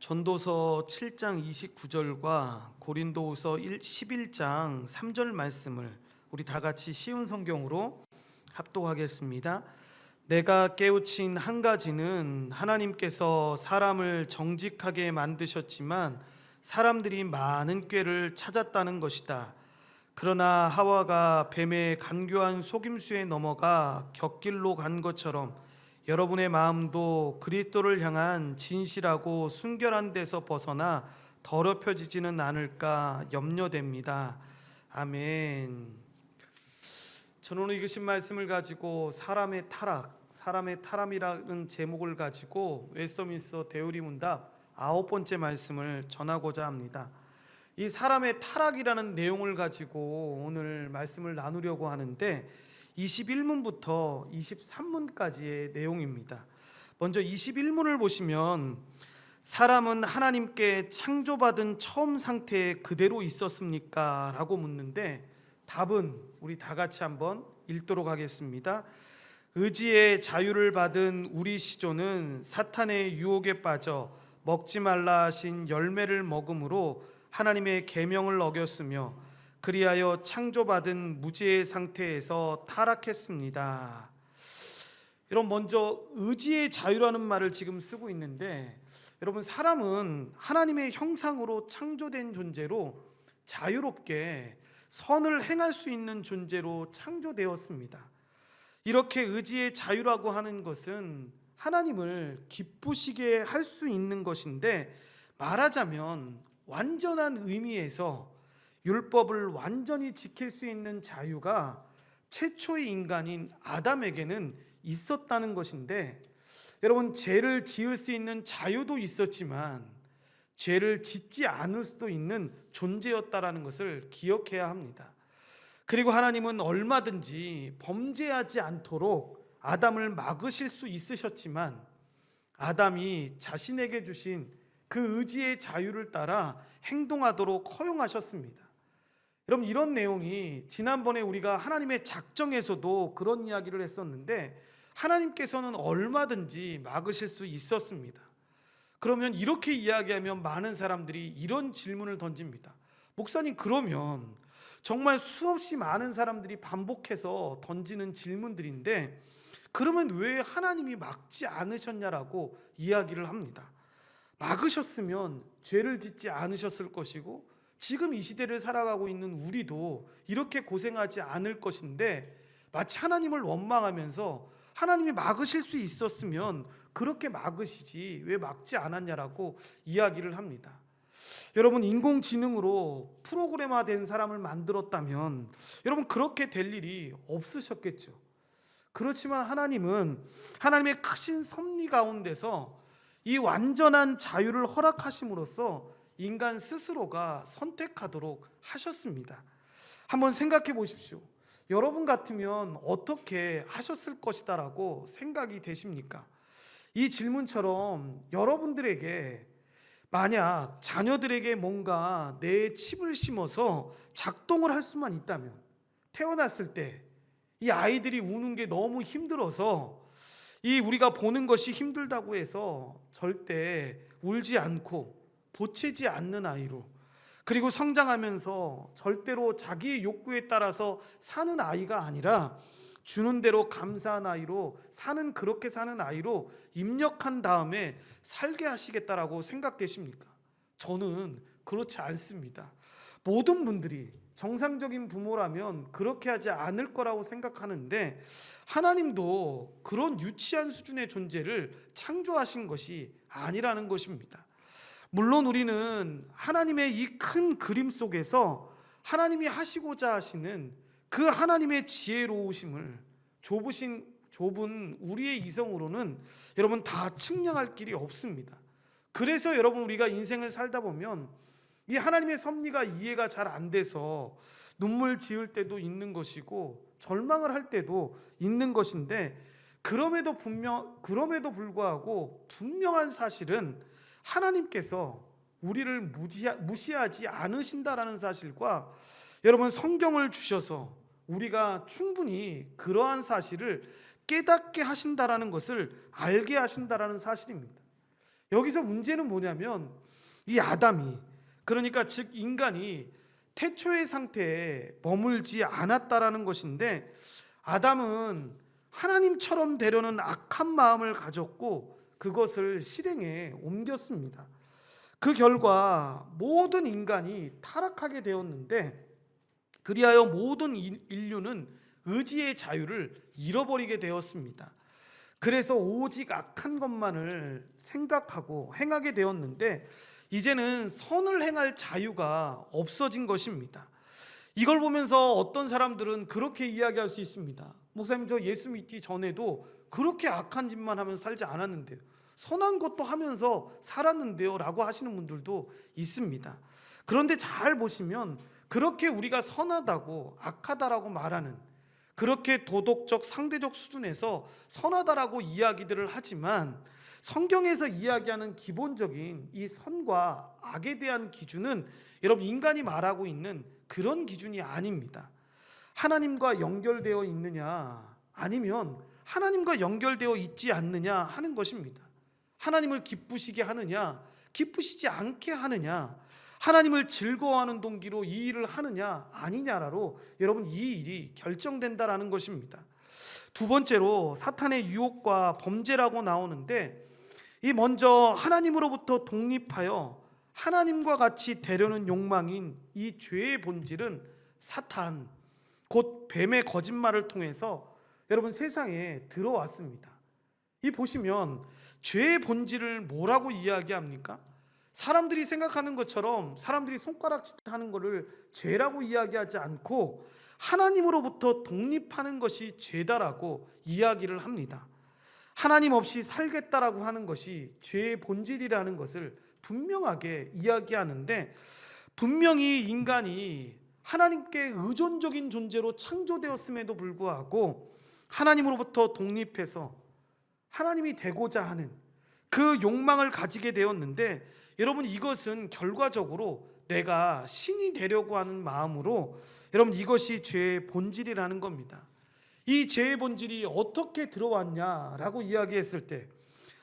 전도서 7장 29절과 고린도후서 11장 3절 말씀을 우리 다 같이 쉬운 성경으로 합독하겠습니다. 내가 깨우친 한 가지는 하나님께서 사람을 정직하게 만드셨지만 사람들이 많은 꾀를 찾았다는 것이다. 그러나 하와가 뱀의 간교한 속임수에 넘어가 곁길로 간 것처럼 여러분의 마음도 그리스도를 향한 진실하고 순결한 데서 벗어나 더럽혀지지는 않을까 염려됩니다. 아멘. 저는 오늘 읽으신 말씀을 가지고 사람의 타락이라는 제목을 가지고 웨스트민스터 대우리 문답 9번째 말씀을 전하고자 합니다. 이 사람의 타락이라는 내용을 가지고 오늘 말씀을 나누려고 하는데 21문부터 23문까지의 내용입니다. 먼저 21문을 보시면 사람은 하나님께 창조받은 처음 상태에 그대로 있었습니까? 라고 묻는데 답은 우리 다 같이 한번 읽도록 하겠습니다. 의지의 자유를 받은 우리 시조는 사탄의 유혹에 빠져 먹지 말라 하신 열매를 먹음으로 하나님의 계명을 어겼으며 그리하여 창조받은 무지의 상태에서 타락했습니다. 여러분, 먼저 의지의 자유라는 말을 지금 쓰고 있는데, 여러분, 사람은 하나님의 형상으로 창조된 존재로 자유롭게 선을 행할 수 있는 존재로 창조되었습니다. 이렇게 의지의 자유라고 하는 것은 하나님을 기쁘시게 할 수 있는 것인데, 말하자면 완전한 의미에서 율법을 완전히 지킬 수 있는 자유가 최초의 인간인 아담에게는 있었다는 것인데, 여러분, 죄를 지을 수 있는 자유도 있었지만 죄를 짓지 않을 수도 있는 존재였다라는 것을 기억해야 합니다. 그리고 하나님은 얼마든지 범죄하지 않도록 아담을 막으실 수 있으셨지만 아담이 자신에게 주신 그 의지의 자유를 따라 행동하도록 허용하셨습니다. 여러분, 이런 내용이 지난번에 우리가 하나님의 작정에서도 그런 이야기를 했었는데, 하나님께서는 얼마든지 막으실 수 있었습니다. 그러면 이렇게 이야기하면 많은 사람들이 이런 질문을 던집니다. 목사님, 그러면 정말 수없이 많은 사람들이 반복해서 던지는 질문들인데, 그러면 왜 하나님이 막지 않으셨냐라고 이야기를 합니다. 막으셨으면 죄를 짓지 않으셨을 것이고 지금 이 시대를 살아가고 있는 우리도 이렇게 고생하지 않을 것인데, 마치 하나님을 원망하면서 하나님이 막으실 수 있었으면 그렇게 막으시지 왜 막지 않았냐라고 이야기를 합니다. 여러분, 인공지능으로 프로그래머된 사람을 만들었다면 여러분 그렇게 될 일이 없으셨겠죠. 그렇지만 하나님은 하나님의 크신 섭리 가운데서 이 완전한 자유를 허락하심으로써 인간 스스로가 선택하도록 하셨습니다. 한번 생각해 보십시오. 여러분 같으면 어떻게 하셨을 것이다라고 생각이 되십니까? 이 질문처럼 여러분들에게 만약 자녀들에게 뭔가 뇌에 칩을 심어서 작동을 할 수만 있다면, 태어났을 때 이 아이들이 우는 게 너무 힘들어서 이 우리가 보는 것이 힘들다고 해서 절대 울지 않고 보채지 않는 아이로, 그리고 성장하면서 절대로 자기의 욕구에 따라서 사는 아이가 아니라 주는 대로 감사한 아이로 사는, 그렇게 사는 아이로 입력한 다음에 살게 하시겠다라고 생각되십니까? 저는 그렇지 않습니다. 모든 분들이 정상적인 부모라면 그렇게 하지 않을 거라고 생각하는데, 하나님도 그런 유치한 수준의 존재를 창조하신 것이 아니라는 것입니다. 물론 우리는 하나님의 이 큰 그림 속에서 하나님이 하시고자 하시는 그 하나님의 지혜로우심을 좁은 우리의 이성으로는 여러분 다 측량할 길이 없습니다. 그래서 여러분, 우리가 인생을 살다 보면 이 하나님의 섭리가 이해가 잘 안 돼서 눈물 지을 때도 있는 것이고 절망을 할 때도 있는 것인데, 그럼에도 불구하고 분명한 사실은 하나님께서 우리를 무시하지 않으신다라는 사실과, 여러분, 성경을 주셔서 우리가 충분히 그러한 사실을 깨닫게 하신다라는 것을 알게 하신다라는 사실입니다. 여기서 문제는 뭐냐면 이 아담이, 그러니까 즉 인간이 태초의 상태에 머물지 않았다라는 것인데, 아담은 하나님처럼 되려는 악한 마음을 가졌고 그것을 실행에 옮겼습니다. 그 결과 모든 인간이 타락하게 되었는데, 그리하여 모든 인류는 의지의 자유를 잃어버리게 되었습니다. 그래서 오직 악한 것만을 생각하고 행하게 되었는데, 이제는 선을 행할 자유가 없어진 것입니다. 이걸 보면서 어떤 사람들은 그렇게 이야기할 수 있습니다. 목사님, 저 예수 믿기 전에도 그렇게 악한 짓만 하면서 살지 않았는데요, 선한 것도 하면서 살았는데요 라고 하시는 분들도 있습니다. 그런데 잘 보시면 그렇게 우리가 선하다고 악하다라고 말하는, 그렇게 도덕적 상대적 수준에서 선하다라고 이야기들을 하지만, 성경에서 이야기하는 기본적인 이 선과 악에 대한 기준은 여러분 인간이 말하고 있는 그런 기준이 아닙니다. 하나님과 연결되어 있느냐 아니면 하나님과 연결되어 있지 않느냐 하는 것입니다. 하나님을 기쁘시게 하느냐 기쁘시지 않게 하느냐, 하나님을 즐거워하는 동기로 이 일을 하느냐 아니냐로 여러분 이 일이 결정된다라는 것입니다. 두 번째로 사탄의 유혹과 범죄라고 나오는데, 이 먼저 하나님으로부터 독립하여 하나님과 같이 되려는 욕망인 이 죄의 본질은 사탄, 곧 뱀의 거짓말을 통해서 여러분 세상에 들어왔습니다. 이 보시면 죄의 본질을 뭐라고 이야기합니까? 사람들이 생각하는 것처럼 사람들이 손가락짓 하는 것을 죄라고 이야기하지 않고 하나님으로부터 독립하는 것이 죄다라고 이야기를 합니다. 하나님 없이 살겠다라고 하는 것이 죄의 본질이라는 것을 분명하게 이야기하는데, 분명히 인간이 하나님께 의존적인 존재로 창조되었음에도 불구하고 하나님으로부터 독립해서 하나님이 되고자 하는 그 욕망을 가지게 되었는데, 여러분 이것은 결과적으로 내가 신이 되려고 하는 마음으로, 여러분 이것이 죄의 본질이라는 겁니다. 이 죄의 본질이 어떻게 들어왔냐라고 이야기했을 때,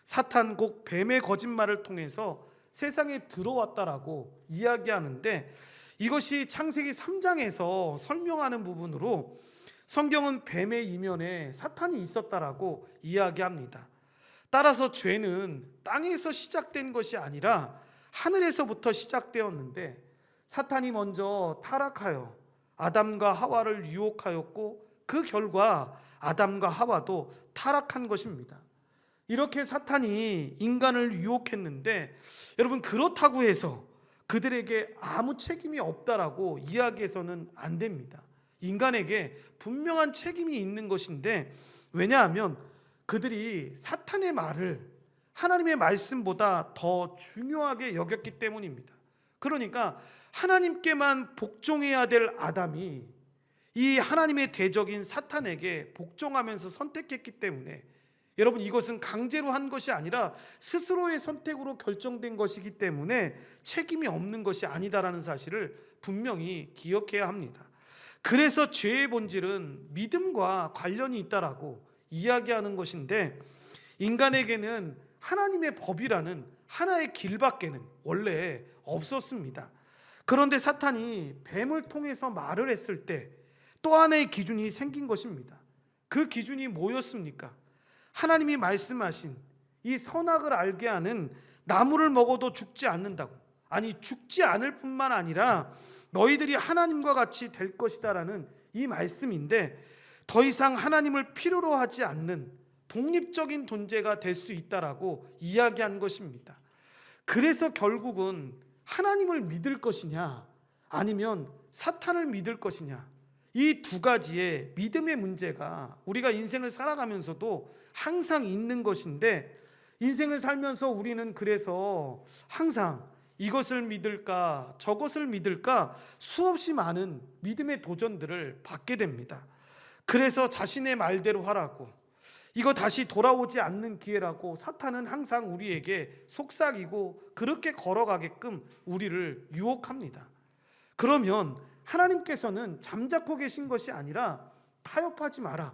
사탄 곧 뱀의 거짓말을 통해서 세상에 들어왔다라고 이야기하는데, 이것이 창세기 3장에서 설명하는 부분으로 성경은 뱀의 이면에 사탄이 있었다라고 이야기합니다. 따라서 죄는 땅에서 시작된 것이 아니라 하늘에서부터 시작되었는데, 사탄이 먼저 타락하여 아담과 하와를 유혹하였고 그 결과 아담과 하와도 타락한 것입니다. 이렇게 사탄이 인간을 유혹했는데, 여러분 그렇다고 해서 그들에게 아무 책임이 없다라고 이야기해서는 안 됩니다. 인간에게 분명한 책임이 있는 것인데, 왜냐하면 그들이 사탄의 말을 하나님의 말씀보다 더 중요하게 여겼기 때문입니다. 그러니까 하나님께만 복종해야 될 아담이 이 하나님의 대적인 사탄에게 복종하면서 선택했기 때문에, 여러분 이것은 강제로 한 것이 아니라 스스로의 선택으로 결정된 것이기 때문에 책임이 없는 것이 아니다라는 사실을 분명히 기억해야 합니다. 그래서 죄의 본질은 믿음과 관련이 있다라고 이야기하는 것인데, 인간에게는 하나님의 법이라는 하나의 길밖에는 원래 없었습니다. 그런데 사탄이 뱀을 통해서 말을 했을 때 또 하나의 기준이 생긴 것입니다. 그 기준이 뭐였습니까? 하나님이 말씀하신 이 선악을 알게 하는 나무를 먹어도 죽지 않는다고, 아니 죽지 않을 뿐만 아니라 너희들이 하나님과 같이 될 것이다라는 이 말씀인데, 더 이상 하나님을 필요로 하지 않는 독립적인 존재가 될 수 있다라고 이야기한 것입니다. 그래서 결국은 하나님을 믿을 것이냐 아니면 사탄을 믿을 것이냐, 이 두 가지의 믿음의 문제가 우리가 인생을 살아가면서도 항상 있는 것인데, 인생을 살면서 우리는 그래서 항상 이것을 믿을까 저것을 믿을까 수없이 많은 믿음의 도전들을 받게 됩니다. 그래서 자신의 말대로 하라고, 이거 다시 돌아오지 않는 기회라고 사탄은 항상 우리에게 속삭이고 그렇게 걸어가게끔 우리를 유혹합니다. 그러면 하나님께서는 잠자코 계신 것이 아니라 타협하지 마라,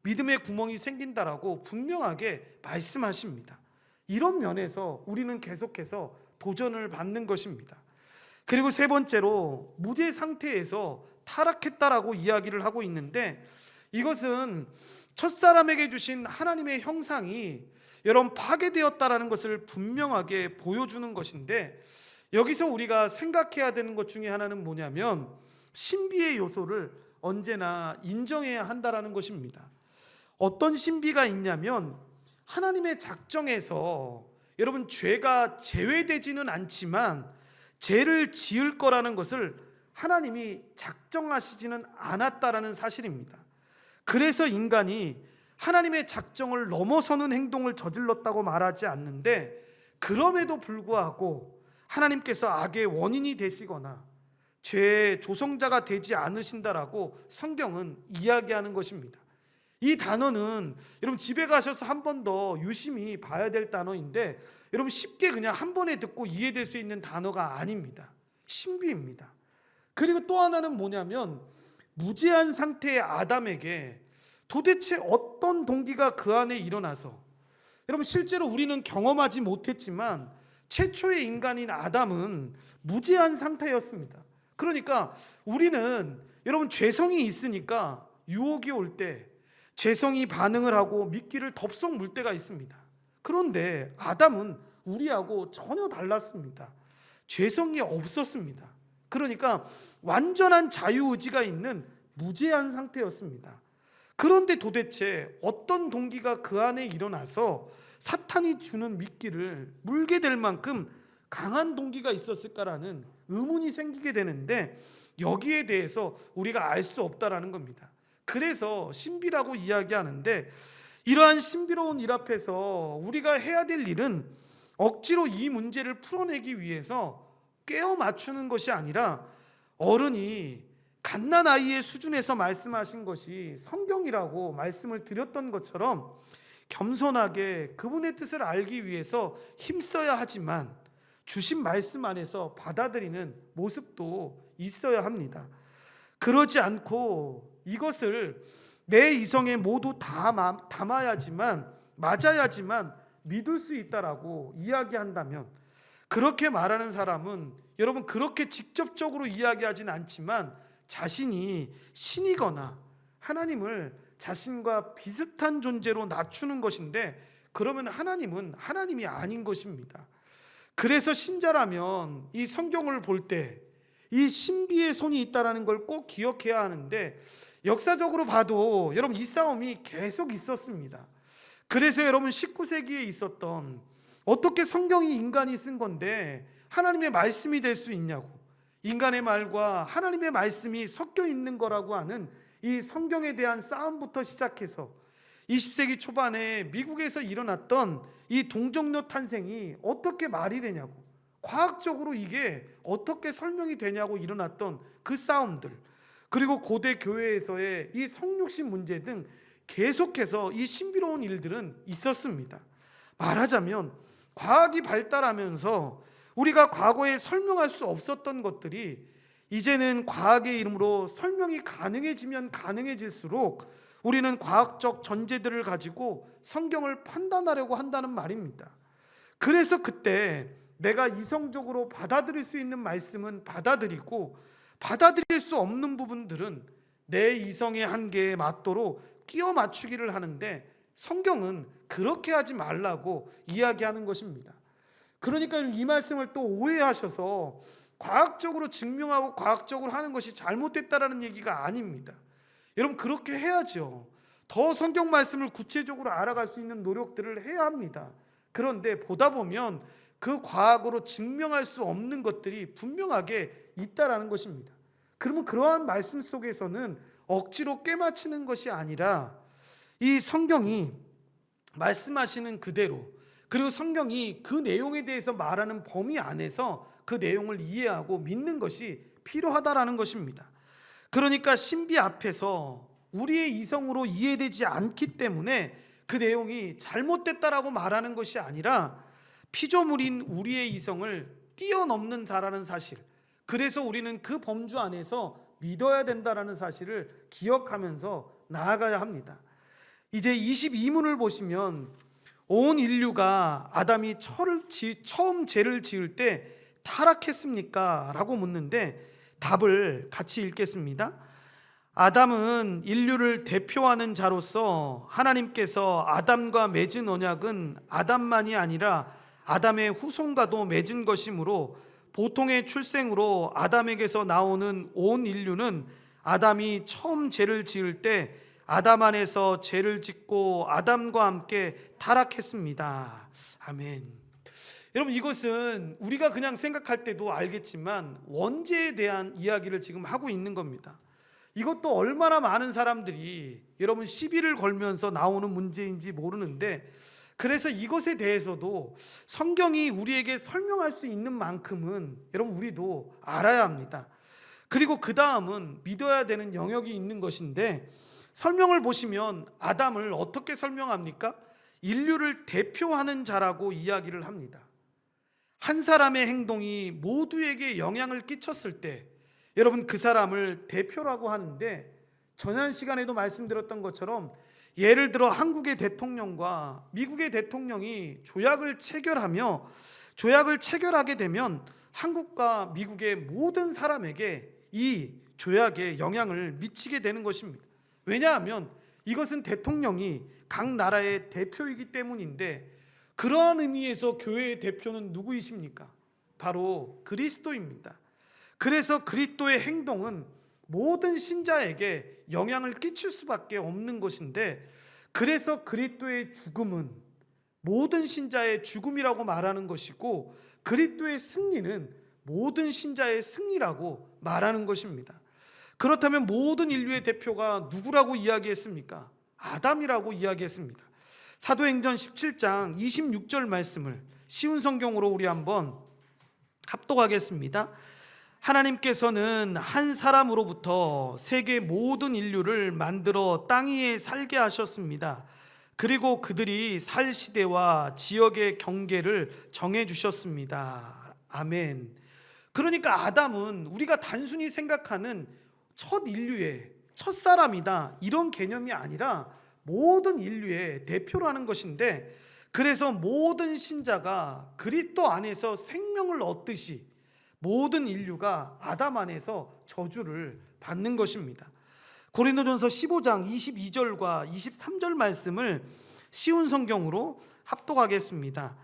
믿음의 구멍이 생긴다라고 분명하게 말씀하십니다. 이런 면에서 우리는 계속해서 도전을 받는 것입니다. 그리고 세 번째로 무죄 상태에서 타락했다라고 이야기를 하고 있는데, 이것은 첫사람에게 주신 하나님의 형상이 여러분 파괴되었다라는 것을 분명하게 보여주는 것인데, 여기서 우리가 생각해야 되는 것 중에 하나는 뭐냐면 신비의 요소를 언제나 인정해야 한다라는 것입니다. 어떤 신비가 있냐면, 하나님의 작정에서 여러분 죄가 제외되지는 않지만 죄를 지을 거라는 것을 하나님이 작정하시지는 않았다라는 사실입니다. 그래서 인간이 하나님의 작정을 넘어서는 행동을 저질렀다고 말하지 않는데, 그럼에도 불구하고 하나님께서 악의 원인이 되시거나 죄의 조성자가 되지 않으신다라고 성경은 이야기하는 것입니다. 이 단어는 여러분 집에 가셔서 한 번 더 유심히 봐야 될 단어인데, 여러분 쉽게 그냥 한 번에 듣고 이해될 수 있는 단어가 아닙니다. 신비입니다. 그리고 또 하나는 뭐냐면, 무죄한 상태의 아담에게 도대체 어떤 동기가 그 안에 일어나서, 여러분 실제로 우리는 경험하지 못했지만 최초의 인간인 아담은 무죄한 상태였습니다. 그러니까 우리는 여러분 죄성이 있으니까 유혹이 올 때 죄성이 반응을 하고 미끼를 덥석 물 때가 있습니다. 그런데 아담은 우리하고 전혀 달랐습니다. 죄성이 없었습니다. 그러니까 완전한 자유의지가 있는 무죄한 상태였습니다. 그런데 도대체 어떤 동기가 그 안에 일어나서 사탄이 주는 미끼를 물게 될 만큼 강한 동기가 있었을까라는 의문이 생기게 되는데, 여기에 대해서 우리가 알 수 없다라는 겁니다. 그래서 신비라고 이야기하는데, 이러한 신비로운 일 앞에서 우리가 해야 될 일은 억지로 이 문제를 풀어내기 위해서 꿰어 맞추는 것이 아니라, 어른이 갓난아이의 수준에서 말씀하신 것이 성경이라고 말씀을 드렸던 것처럼 겸손하게 그분의 뜻을 알기 위해서 힘써야 하지만 주신 말씀 안에서 받아들이는 모습도 있어야 합니다. 그러지 않고 이것을 내 이성에 모두 담아야지만, 맞아야지만 믿을 수 있다라고 이야기한다면, 그렇게 말하는 사람은 여러분 그렇게 직접적으로 이야기하진 않지만 자신이 신이거나 하나님을 자신과 비슷한 존재로 낮추는 것인데, 그러면 하나님은 하나님이 아닌 것입니다. 그래서 신자라면 이 성경을 볼 때 이 신비의 손이 있다는 걸 꼭 기억해야 하는데, 역사적으로 봐도 여러분 이 싸움이 계속 있었습니다. 그래서 여러분 19세기에 있었던, 어떻게 성경이 인간이 쓴 건데 하나님의 말씀이 될 수 있냐고, 인간의 말과 하나님의 말씀이 섞여 있는 거라고 하는 이 성경에 대한 싸움부터 시작해서 20세기 초반에 미국에서 일어났던 이 동정녀 탄생이 어떻게 말이 되냐고, 과학적으로 이게 어떻게 설명이 되냐고 일어났던 그 싸움들, 그리고 고대 교회에서의 이 성육신 문제 등 계속해서 이 신비로운 일들은 있었습니다. 말하자면 과학이 발달하면서 우리가 과거에 설명할 수 없었던 것들이 이제는 과학의 이름으로 설명이 가능해지면 가능해질수록 우리는 과학적 전제들을 가지고 성경을 판단하려고 한다는 말입니다. 그래서 그때 내가 이성적으로 받아들일 수 있는 말씀은 받아들이고, 받아들일 수 없는 부분들은 내 이성의 한계에 맞도록 끼워 맞추기를 하는데, 성경은 그렇게 하지 말라고 이야기하는 것입니다. 그러니까 이 말씀을 또 오해하셔서 과학적으로 증명하고 과학적으로 하는 것이 잘못됐다라는 얘기가 아닙니다. 여러분 그렇게 해야죠. 더 성경 말씀을 구체적으로 알아갈 수 있는 노력들을 해야 합니다. 그런데 보다 보면 그 과학으로 증명할 수 없는 것들이 분명하게 있다라는 것입니다. 그러면 그러한 말씀 속에서는 억지로 꿰맞추는 것이 아니라 이 성경이 말씀하시는 그대로, 그리고 성경이 그 내용에 대해서 말하는 범위 안에서 그 내용을 이해하고 믿는 것이 필요하다라는 것입니다. 그러니까 신비 앞에서 우리의 이성으로 이해되지 않기 때문에 그 내용이 잘못됐다라고 말하는 것이 아니라 피조물인 우리의 이성을 뛰어넘는다라는 사실, 그래서 우리는 그 범주 안에서 믿어야 된다라는 사실을 기억하면서 나아가야 합니다. 이제 22문을 보시면 온 인류가 아담이 처음 죄를 지을 때 타락했습니까? 라고 묻는데 답을 같이 읽겠습니다. 아담은 인류를 대표하는 자로서 하나님께서 아담과 맺은 언약은 아담만이 아니라 아담의 후손과도 맺은 것이므로 보통의 출생으로 아담에게서 나오는 온 인류는 아담이 처음 죄를 지을 때 아담 안에서 죄를 짓고 아담과 함께 타락했습니다. 아멘. 여러분, 이것은 우리가 그냥 생각할 때도 알겠지만 원죄에 대한 이야기를 지금 하고 있는 겁니다. 이것도 얼마나 많은 사람들이 여러분 시비를 걸면서 나오는 문제인지 모르는데, 그래서 이것에 대해서도 성경이 우리에게 설명할 수 있는 만큼은 여러분 우리도 알아야 합니다. 그리고 그 다음은 믿어야 되는 영역이 있는 것인데, 설명을 보시면 아담을 어떻게 설명합니까? 인류를 대표하는 자라고 이야기를 합니다. 한 사람의 행동이 모두에게 영향을 끼쳤을 때 여러분 그 사람을 대표라고 하는데, 지난 시간에도 말씀드렸던 것처럼 예를 들어 한국의 대통령과 미국의 대통령이 조약을 체결하게 되면 한국과 미국의 모든 사람에게 이 조약에 영향을 미치게 되는 것입니다. 왜냐하면 이것은 대통령이 각 나라의 대표이기 때문인데, 그러한 의미에서 교회의 대표는 누구이십니까? 바로 그리스도입니다. 그래서 그리스도의 행동은 모든 신자에게 영향을 끼칠 수밖에 없는 것인데, 그래서 그리스도의 죽음은 모든 신자의 죽음이라고 말하는 것이고, 그리스도의 승리는 모든 신자의 승리라고 말하는 것입니다. 그렇다면 모든 인류의 대표가 누구라고 이야기했습니까? 아담이라고 이야기했습니다. 사도행전 17장 26절 말씀을 쉬운 성경으로 우리 한번 합독하겠습니다. 하나님께서는 한 사람으로부터 세계 모든 인류를 만들어 땅 위에 살게 하셨습니다. 그리고 그들이 살 시대와 지역의 경계를 정해 주셨습니다. 아멘. 그러니까 아담은 우리가 단순히 생각하는 첫 인류의 첫 사람이다, 이런 개념이 아니라 모든 인류의 대표라는 것인데, 그래서 모든 신자가 그리스도 안에서 생명을 얻듯이 모든 인류가 아담 안에서 저주를 받는 것입니다. 고린도전서 15장 22절과 23절 말씀을 쉬운 성경으로 합독하겠습니다.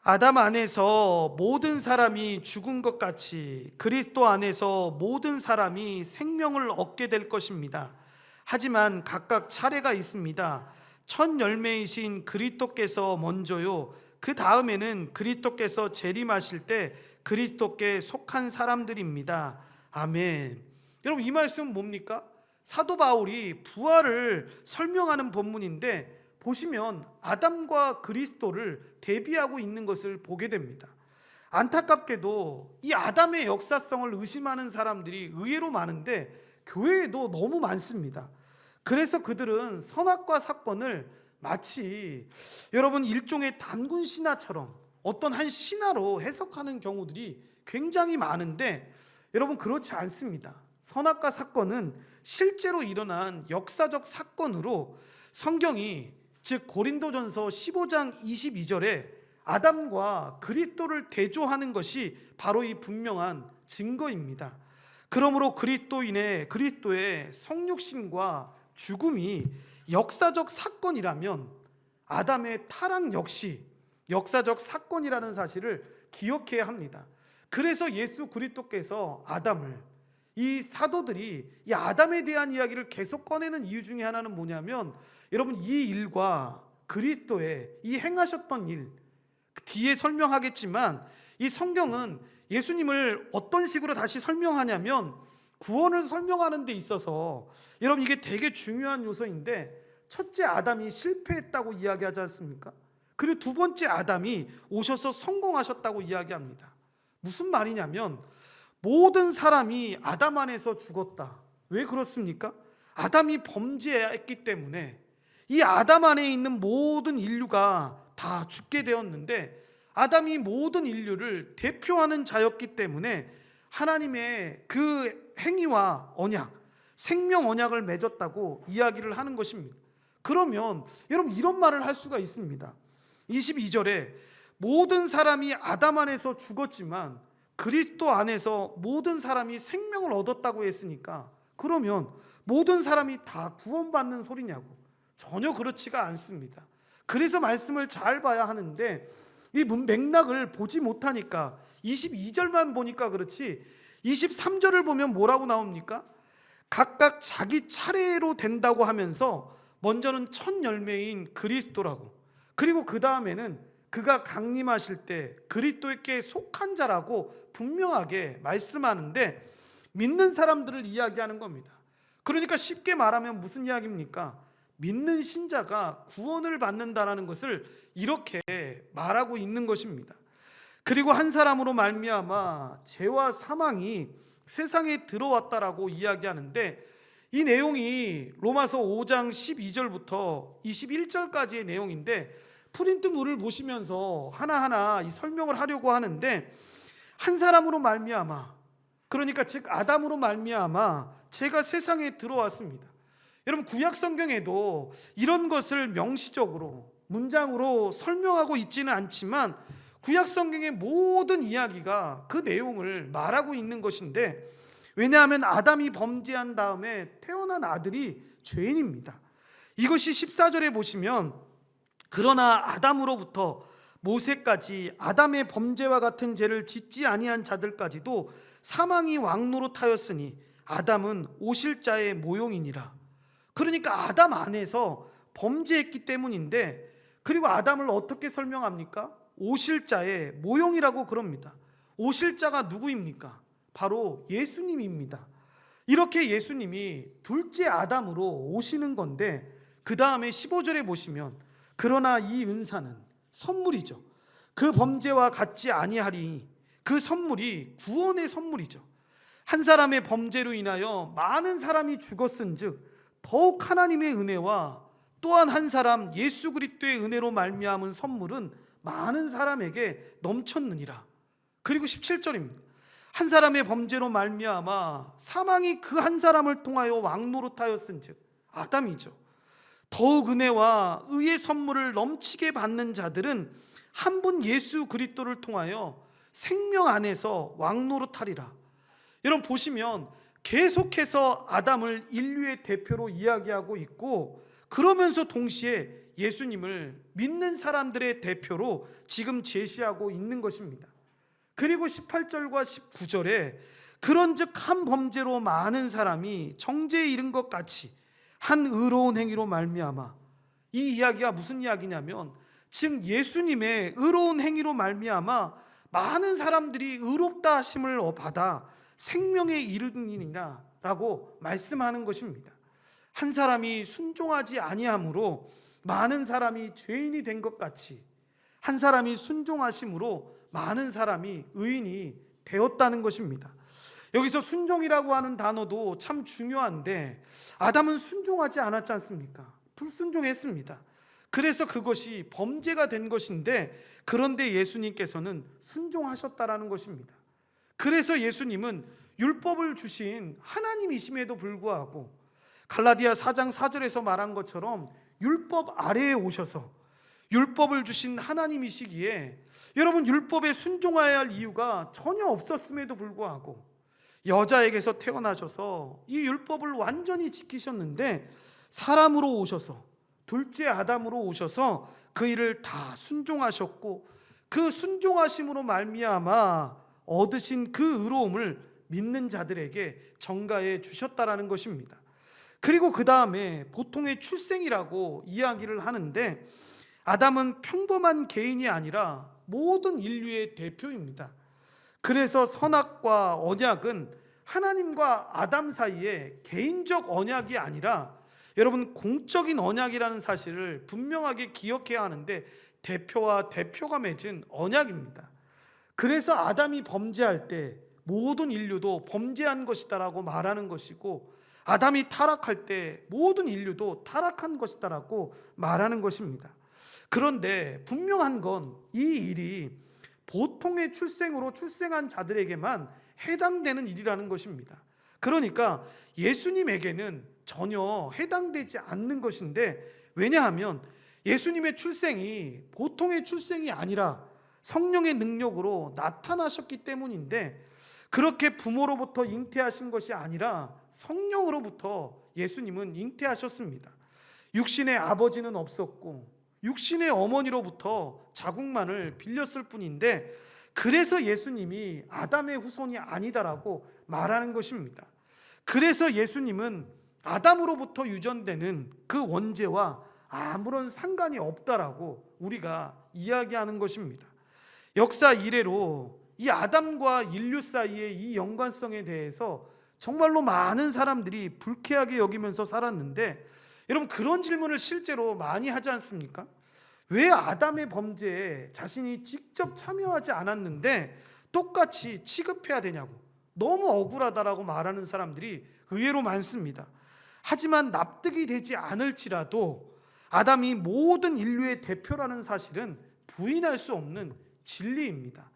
아담 안에서 모든 사람이 죽은 것 같이 그리스도 안에서 모든 사람이 생명을 얻게 될 것입니다. 하지만 각각 차례가 있습니다. 첫 열매이신 그리스도께서 먼저요, 그 다음에는 그리스도께서 재림하실 때 그리스도께 속한 사람들입니다. 아멘. 여러분, 이 말씀은 뭡니까? 사도 바울이 부활을 설명하는 본문인데, 보시면 아담과 그리스도를 대비하고 있는 것을 보게 됩니다. 안타깝게도 이 아담의 역사성을 의심하는 사람들이 의외로 많은데 교회에도 너무 많습니다. 그래서 그들은 선악과 사건을 마치 여러분 일종의 단군 신화처럼 어떤 한 신화로 해석하는 경우들이 굉장히 많은데, 여러분 그렇지 않습니다. 선악과 사건은 실제로 일어난 역사적 사건으로 성경이, 즉 고린도전서 15장 22절에 아담과 그리스도를 대조하는 것이 바로 이 분명한 증거입니다. 그러므로 그리스도의 성육신과 죽음이 역사적 사건이라면 아담의 타락 역시 역사적 사건이라는 사실을 기억해야 합니다. 그래서 예수 그리스도께서 아담을, 이 사도들이 이 아담에 대한 이야기를 계속 꺼내는 이유 중에 하나는 뭐냐면, 여러분 이 일과 그리스도의 이 행하셨던 일, 뒤에 설명하겠지만 이 성경은 예수님을 어떤 식으로 다시 설명하냐면, 구원을 설명하는 데 있어서 여러분 이게 되게 중요한 요소인데, 첫째 아담이 실패했다고 이야기하지 않습니까? 그리고 두 번째 아담이 오셔서 성공하셨다고 이야기합니다. 무슨 말이냐면 모든 사람이 아담 안에서 죽었다. 왜 그렇습니까? 아담이 범죄했기 때문에 이 아담 안에 있는 모든 인류가 다 죽게 되었는데, 아담이 모든 인류를 대표하는 자였기 때문에 하나님의 그 행위와 언약, 생명 언약을 맺었다고 이야기를 하는 것입니다. 그러면 여러분 이런 말을 할 수가 있습니다. 22절에 모든 사람이 아담 안에서 죽었지만 그리스도 안에서 모든 사람이 생명을 얻었다고 했으니까 그러면 모든 사람이 다 구원받는 소리냐고? 전혀 그렇지가 않습니다. 그래서 말씀을 잘 봐야 하는데 이 맥락을 보지 못하니까 22절만 보니까 그렇지 23절을 보면 뭐라고 나옵니까? 각각 자기 차례로 된다고 하면서 먼저는 첫 열매인 그리스도라고, 그리고 그 다음에는 그가 강림하실 때 그리스도에게 속한 자라고 분명하게 말씀하는데 믿는 사람들을 이야기하는 겁니다. 그러니까 쉽게 말하면 무슨 이야기입니까? 믿는 신자가 구원을 받는다라는 것을 이렇게 말하고 있는 것입니다. 그리고 한 사람으로 말미암아 죄와 사망이 세상에 들어왔다라고 이야기하는데 이 내용이 로마서 5장 12절부터 21절까지의 내용인데 프린트물을 보시면서 하나하나 이 설명을 하려고 하는데 한 사람으로 말미암아, 그러니까 즉 아담으로 말미암아 죄가 세상에 들어왔습니다. 여러분 구약 성경에도 이런 것을 명시적으로 문장으로 설명하고 있지는 않지만 구약 성경의 모든 이야기가 그 내용을 말하고 있는 것인데, 왜냐하면 아담이 범죄한 다음에 태어난 아들이 죄인입니다. 이것이 14절에 보시면 그러나 아담으로부터 모세까지 아담의 범죄와 같은 죄를 짓지 아니한 자들까지도 사망이 왕노릇하였으니 아담은 오실 자의 모용이니라. 그러니까 아담 안에서 범죄했기 때문인데, 그리고 아담을 어떻게 설명합니까? 오실 자의 모용이라고 그럽니다. 오실 자가 누구입니까? 바로 예수님입니다. 이렇게 예수님이 둘째 아담으로 오시는 건데, 그 다음에 15절에 보시면 그러나 이 은사는 선물이죠. 그 범죄와 같지 아니하리. 그 선물이 구원의 선물이죠. 한 사람의 범죄로 인하여 많은 사람이 죽었은즉 더욱 하나님의 은혜와 또한 한 사람 예수 그리스도의 은혜로 말미암은 선물은 많은 사람에게 넘쳤느니라. 그리고 17절입니다. 한 사람의 범죄로 말미암아 사망이 그 한 사람을 통하여 왕노릇하였은즉, 아담이죠. 더욱 은혜와 의의 선물을 넘치게 받는 자들은 한 분 예수 그리스도를 통하여 생명 안에서 왕노릇하리라. 여러분 보시면 계속해서 아담을 인류의 대표로 이야기하고 있고, 그러면서 동시에 예수님을 믿는 사람들의 대표로 지금 제시하고 있는 것입니다. 그리고 18절과 19절에 그런즉 한 범죄로 많은 사람이 정죄에 이른 것 같이 한 의로운 행위로 말미암아, 이 이야기가 무슨 이야기냐면 즉 예수님의 의로운 행위로 말미암아 많은 사람들이 의롭다 하심을 받아 생명에 이르느니라 라고 말씀하는 것입니다. 한 사람이 순종하지 아니함으로 많은 사람이 죄인이 된 것 같이 한 사람이 순종하심으로 많은 사람이 의인이 되었다는 것입니다. 여기서 순종이라고 하는 단어도 참 중요한데, 아담은 순종하지 않았지 않습니까? 불순종했습니다. 그래서 그것이 범죄가 된 것인데, 그런데 예수님께서는 순종하셨다라는 것입니다. 그래서 예수님은 율법을 주신 하나님이심에도 불구하고 갈라디아 4장 4절에서 말한 것처럼 율법 아래에 오셔서 율법을 주신 하나님이시기에 여러분 율법에 순종해야 할 이유가 전혀 없었음에도 불구하고 여자에게서 태어나셔서 이 율법을 완전히 지키셨는데, 사람으로 오셔서 둘째 아담으로 오셔서 그 일을 다 순종하셨고, 그 순종하심으로 말미암아 얻으신 그 의로움을 믿는 자들에게 전가해 주셨다라는 것입니다. 그리고 그 다음에 보통의 출생이라고 이야기를 하는데, 아담은 평범한 개인이 아니라 모든 인류의 대표입니다. 그래서 선악과 언약은 하나님과 아담 사이에 개인적 언약이 아니라 여러분 공적인 언약이라는 사실을 분명하게 기억해야 하는데, 대표와 대표가 맺은 언약입니다. 그래서 아담이 범죄할 때 모든 인류도 범죄한 것이다라고 말하는 것이고, 아담이 타락할 때 모든 인류도 타락한 것이다라고 말하는 것입니다. 그런데 분명한 건 이 일이 보통의 출생으로 출생한 자들에게만 해당되는 일이라는 것입니다. 그러니까 예수님에게는 전혀 해당되지 않는 것인데, 왜냐하면 예수님의 출생이 보통의 출생이 아니라 성령의 능력으로 나타나셨기 때문인데, 그렇게 부모로부터 잉태하신 것이 아니라 성령으로부터 예수님은 잉태하셨습니다. 육신의 아버지는 없었고 육신의 어머니로부터 자궁만을 빌렸을 뿐인데, 그래서 예수님이 아담의 후손이 아니다라고 말하는 것입니다. 그래서 예수님은 아담으로부터 유전되는 그 원죄와 아무런 상관이 없다라고 우리가 이야기하는 것입니다. 역사 이래로 이 아담과 인류 사이의 이 연관성에 대해서 정말로 많은 사람들이 불쾌하게 여기면서 살았는데, 여러분 그런 질문을 실제로 많이 하지 않습니까? 왜 아담의 범죄에 자신이 직접 참여하지 않았는데 똑같이 취급해야 되냐고, 너무 억울하다라고 말하는 사람들이 의외로 많습니다. 하지만 납득이 되지 않을지라도 아담이 모든 인류의 대표라는 사실은 부인할 수 없는 진리입니다.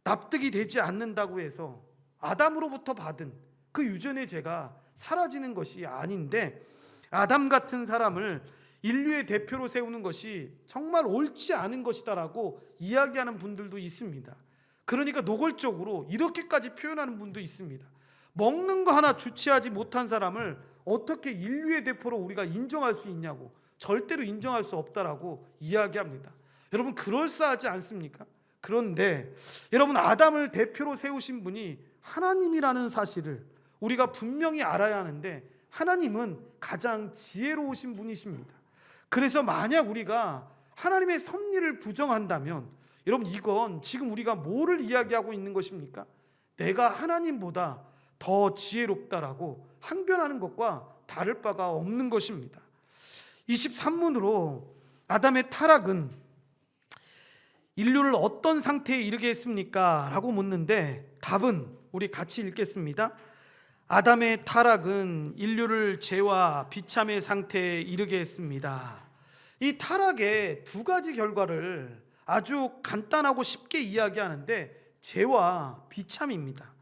납득이 되지 않는다고 해서 아담으로부터 받은 그 유전의 죄가 사라지는 것이 아닌데, 아담 같은 사람을 인류의 대표로 세우는 것이 정말 옳지 않은 것이다라고 이야기하는 분들도 있습니다. 그러니까 노골적으로 이렇게까지 표현하는 분도 있습니다. 먹는 거 하나 주체하지 못한 사람을 어떻게 인류의 대표로 우리가 인정할 수 있냐고, 절대로 인정할 수 없다라고 이야기합니다. 여러분 그럴싸하지 않습니까? 그런데 여러분, 아담을 대표로 세우신 분이 하나님이라는 사실을 우리가 분명히 알아야 하는데, 하나님은 가장 지혜로우신 분이십니다. 그래서 만약 우리가 하나님의 섭리를 부정한다면, 여러분 이건 지금 우리가 뭐를 이야기하고 있는 것입니까? 내가 하나님보다 더 지혜롭다라고 항변하는 것과 다를 바가 없는 것입니다. 23문으로 아담의 타락은 인류를 어떤 상태에 이르게 했습니까? 라고 묻는데, 답은 우리 같이 읽겠습니다. 아담의 타락은 인류를 죄와 비참의 상태에 이르게 했습니다. 이 타락의 두 가지 결과를 아주 간단하고 쉽게 이야기하는데, 죄와 비참입니다.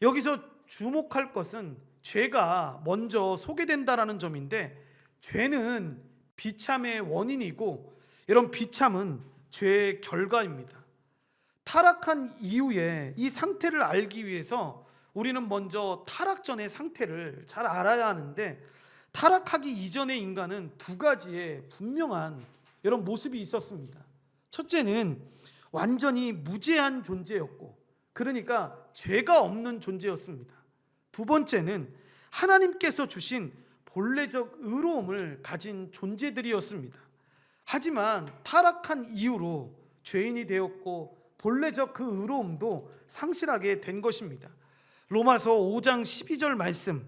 여기서 주목할 것은 죄가 먼저 소개된다라는 점인데, 죄는 비참의 원인이고, 이런 비참은 죄의 결과입니다. 타락한 이후에 이 상태를 알기 위해서 우리는 먼저 타락 전의 상태를 잘 알아야 하는데, 타락하기 이전의 인간은 두 가지의 분명한 이런 모습이 있었습니다. 첫째는 완전히 무죄한 존재였고, 그러니까 죄가 없는 존재였습니다. 두 번째는 하나님께서 주신 본래적 의로움을 가진 존재들이었습니다. 하지만 타락한 이후로 죄인이 되었고, 본래적 그 의로움도 상실하게 된 것입니다. 로마서 5장 12절 말씀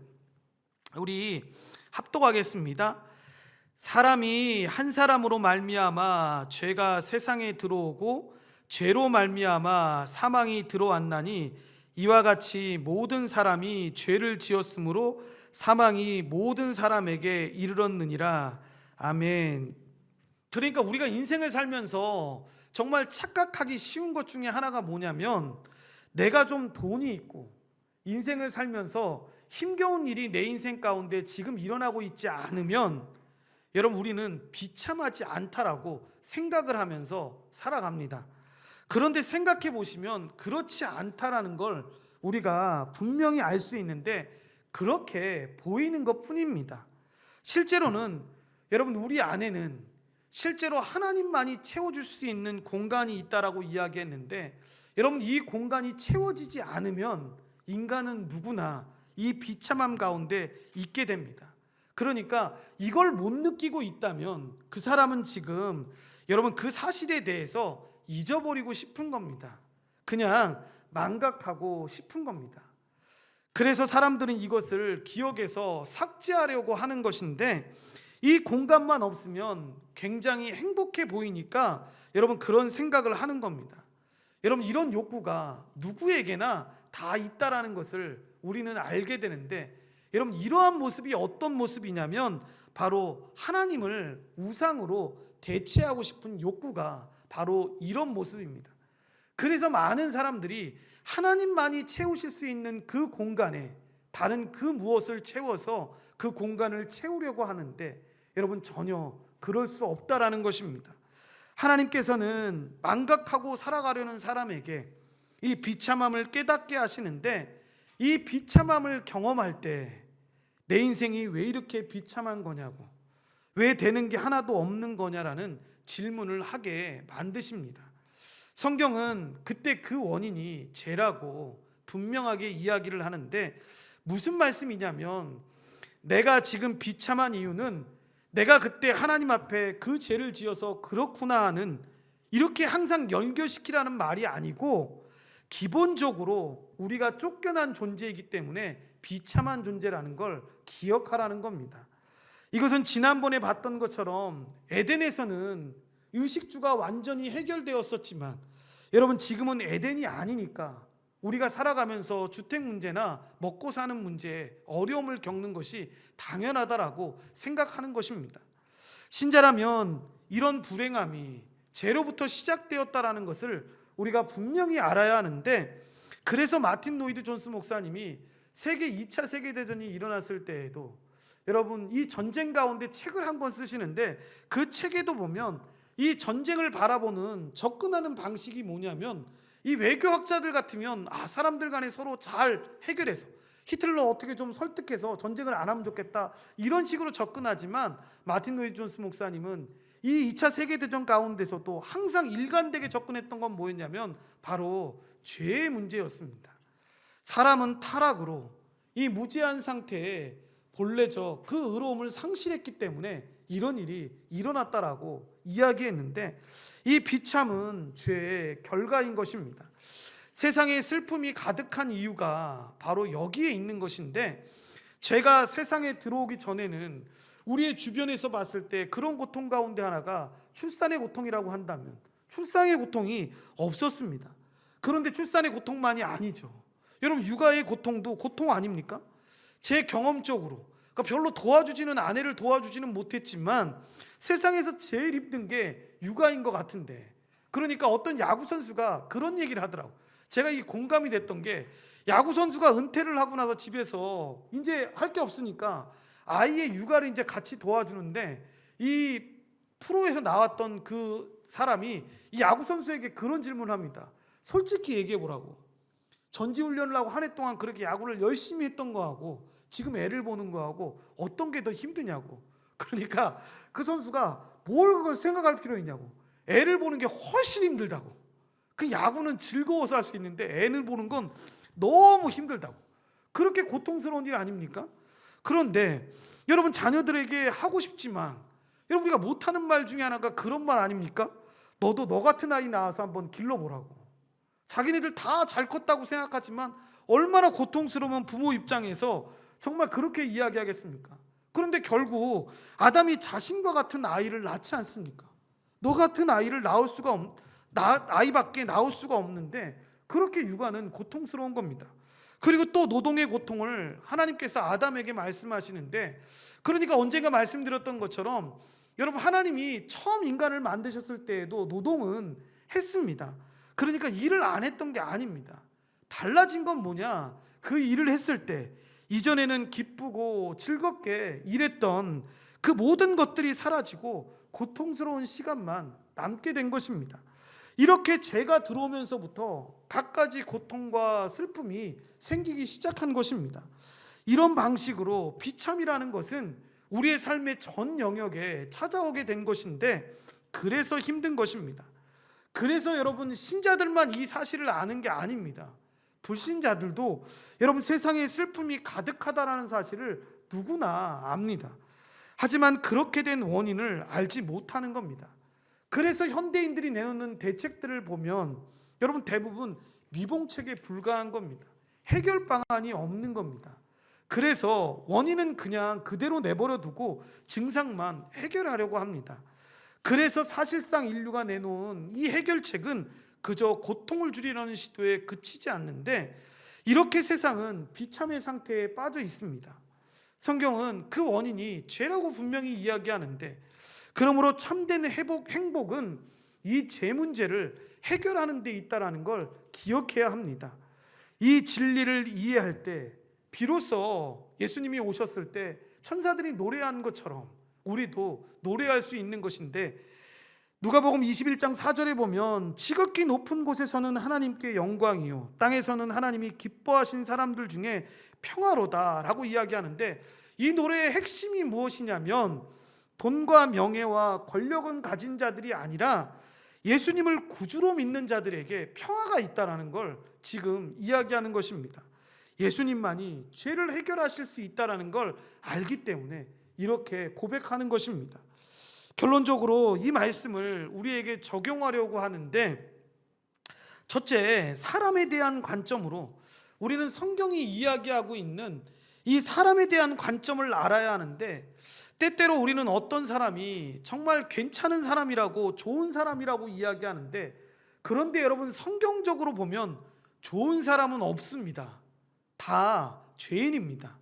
우리 합독하겠습니다. 사람이 한 사람으로 말미암아 죄가 세상에 들어오고, 죄로 말미암아 사망이 들어왔나니, 이와 같이 모든 사람이 죄를 지었으므로 사망이 모든 사람에게 이르렀느니라. 아멘. 그러니까 우리가 인생을 살면서 정말 착각하기 쉬운 것 중에 하나가 뭐냐면, 내가 좀 돈이 있고 인생을 살면서 힘겨운 일이 내 인생 가운데 지금 일어나고 있지 않으면, 여러분 우리는 비참하지 않다라고 생각을 하면서 살아갑니다. 그런데 생각해 보시면 그렇지 않다라는 걸 우리가 분명히 알 수 있는데, 그렇게 보이는 것 뿐입니다. 실제로는 여러분, 우리 안에는 실제로 하나님만이 채워줄 수 있는 공간이 있다라고 이야기했는데, 여러분 이 공간이 채워지지 않으면 인간은 누구나 이 비참함 가운데 있게 됩니다. 그러니까 이걸 못 느끼고 있다면 그 사람은 지금 여러분 그 사실에 대해서 잊어버리고 싶은 겁니다. 그냥 망각하고 싶은 겁니다. 그래서 사람들은 이것을 기억에서 삭제하려고 하는 것인데, 이 공간만 없으면 굉장히 행복해 보이니까 여러분 그런 생각을 하는 겁니다. 여러분 이런 욕구가 누구에게나 다 있다라는 것을 우리는 알게 되는데, 여러분 이러한 모습이 어떤 모습이냐면 바로 하나님을 우상으로 대체하고 싶은 욕구가 바로 이런 모습입니다. 그래서 많은 사람들이 하나님만이 채우실 수 있는 그 공간에 다른 그 무엇을 채워서 그 공간을 채우려고 하는데, 여러분 전혀 그럴 수 없다라는 것입니다. 하나님께서는 망각하고 살아가려는 사람에게 이 비참함을 깨닫게 하시는데, 이 비참함을 경험할 때 내 인생이 왜 이렇게 비참한 거냐고, 왜 되는 게 하나도 없는 거냐라는 질문을 하게 만드십니다. 성경은 그때 그 원인이 죄라고 분명하게 이야기를 하는데, 무슨 말씀이냐면 내가 지금 비참한 이유는 내가 그때 하나님 앞에 그 죄를 지어서 그렇구나 하는, 이렇게 항상 연결시키라는 말이 아니고, 기본적으로 우리가 쫓겨난 존재이기 때문에 비참한 존재라는 걸 기억하라는 겁니다. 이것은 지난번에 봤던 것처럼 에덴에서는 의식주가 완전히 해결되었었지만, 여러분 지금은 에덴이 아니니까 우리가 살아가면서 주택 문제나 먹고 사는 문제에 어려움을 겪는 것이 당연하다라고 생각하는 것입니다. 신자라면 이런 불행함이 죄로부터 시작되었다라는 것을 우리가 분명히 알아야 하는데, 그래서 마틴 로이드 존스 목사님이 세계 2차 세계대전이 일어났을 때에도 여러분 이 전쟁 가운데 책을 한 권 쓰시는데, 그 책에도 보면 이 전쟁을 바라보는 접근하는 방식이 뭐냐면, 이 외교학자들 같으면 사람들 간에 서로 잘 해결해서 히틀러 어떻게 좀 설득해서 전쟁을 안 하면 좋겠다, 이런 식으로 접근하지만, 마틴 로이드 존스 목사님은 이 2차 세계대전 가운데서도 항상 일관되게 접근했던 건 뭐였냐면 바로 죄의 문제였습니다. 사람은 타락으로 이 무죄한 상태에 본래적 그 의로움을 상실했기 때문에 이런 일이 일어났다라고 이야기했는데, 이 비참은 죄의 결과인 것입니다. 세상에 슬픔이 가득한 이유가 바로 여기에 있는 것인데, 죄가 세상에 들어오기 전에는 우리의 주변에서 봤을 때 그런 고통 가운데 하나가 출산의 고통이라고 한다면 출산의 고통이 없었습니다. 그런데 출산의 고통만이 아니죠. 여러분 육아의 고통도 고통 아닙니까? 제 경험적으로 그러니까 별로 도와주지는 아내를 도와주지는 못했지만 세상에서 제일 힘든 게 육아인 것 같은데, 그러니까 어떤 야구 선수가 그런 얘기를 하더라고. 제가 이 공감이 됐던 게, 야구 선수가 은퇴를 하고 나서 집에서 이제 할 게 없으니까 아이의 육아를 이제 같이 도와주는데, 이 프로에서 나왔던 그 사람이 이 야구 선수에게 그런 질문을 합니다. 솔직히 얘기해 보라고. 전지훈련을 하고 한 해 동안 그렇게 야구를 열심히 했던 거하고 지금 애를 보는 거하고 어떤 게 더 힘드냐고. 그러니까 그 선수가 뭘 그걸 생각할 필요 있냐고. 애를 보는 게 훨씬 힘들다고. 그 야구는 즐거워서 할 수 있는데 애를 보는 건 너무 힘들다고. 그렇게 고통스러운 일 아닙니까? 그런데 여러분 자녀들에게 하고 싶지만, 여러분 우리가 못하는 말 중에 하나가 그런 말 아닙니까? 너도 너 같은 아이 낳아서 한번 길러보라고. 자기네들 다 잘 컸다고 생각하지만 얼마나 고통스러운 부모 입장에서 정말 그렇게 이야기하겠습니까? 그런데 결국 아담이 자신과 같은 아이를 낳지 않습니까? 너 같은 아이를 아이밖에 낳을 수가 없는데 그렇게 육아는 고통스러운 겁니다. 그리고 또 노동의 고통을 하나님께서 아담에게 말씀하시는데, 그러니까 언젠가 말씀드렸던 것처럼 여러분 하나님이 처음 인간을 만드셨을 때에도 노동은 했습니다. 그러니까 일을 안 했던 게 아닙니다. 달라진 건 뭐냐? 그 일을 했을 때 이전에는 기쁘고 즐겁게 일했던 그 모든 것들이 사라지고 고통스러운 시간만 남게 된 것입니다. 이렇게 죄가 들어오면서부터 갖가지 고통과 슬픔이 생기기 시작한 것입니다. 이런 방식으로 비참이라는 것은 우리의 삶의 전 영역에 찾아오게 된 것인데, 그래서 힘든 것입니다. 그래서 여러분 신자들만 이 사실을 아는 게 아닙니다. 불신자들도 여러분 세상에 슬픔이 가득하다는 사실을 누구나 압니다. 하지만 그렇게 된 원인을 알지 못하는 겁니다. 그래서 현대인들이 내놓는 대책들을 보면 여러분 대부분 미봉책에 불과한 겁니다. 해결 방안이 없는 겁니다. 그래서 원인은 그냥 그대로 내버려 두고 증상만 해결하려고 합니다. 그래서 사실상 인류가 내놓은 이 해결책은 그저 고통을 줄이려는 시도에 그치지 않는데, 이렇게 세상은 비참의 상태에 빠져 있습니다. 성경은 그 원인이 죄라고 분명히 이야기하는데, 그러므로 참된 행복은 이 죄 문제를 해결하는 데 있다는 걸 기억해야 합니다. 이 진리를 이해할 때 비로소 예수님이 오셨을 때 천사들이 노래한 것처럼 우리도 노래할 수 있는 것인데, 누가복음 21장 4절에 보면 지극히 높은 곳에서는 하나님께 영광이요 땅에서는 하나님이 기뻐하신 사람들 중에 평화로다라고 이야기하는데, 이 노래의 핵심이 무엇이냐면 돈과 명예와 권력은 가진 자들이 아니라 예수님을 구주로 믿는 자들에게 평화가 있다는 걸 지금 이야기하는 것입니다. 예수님만이 죄를 해결하실 수 있다는 걸 알기 때문에 이렇게 고백하는 것입니다. 결론적으로 이 말씀을 우리에게 적용하려고 하는데, 첫째, 사람에 대한 관점으로 우리는 성경이 이야기하고 있는 이 사람에 대한 관점을 알아야 하는데, 때때로 우리는 어떤 사람이 정말 괜찮은 사람이라고 좋은 사람이라고 이야기하는데, 그런데 여러분 성경적으로 보면 좋은 사람은 없습니다. 다 죄인입니다.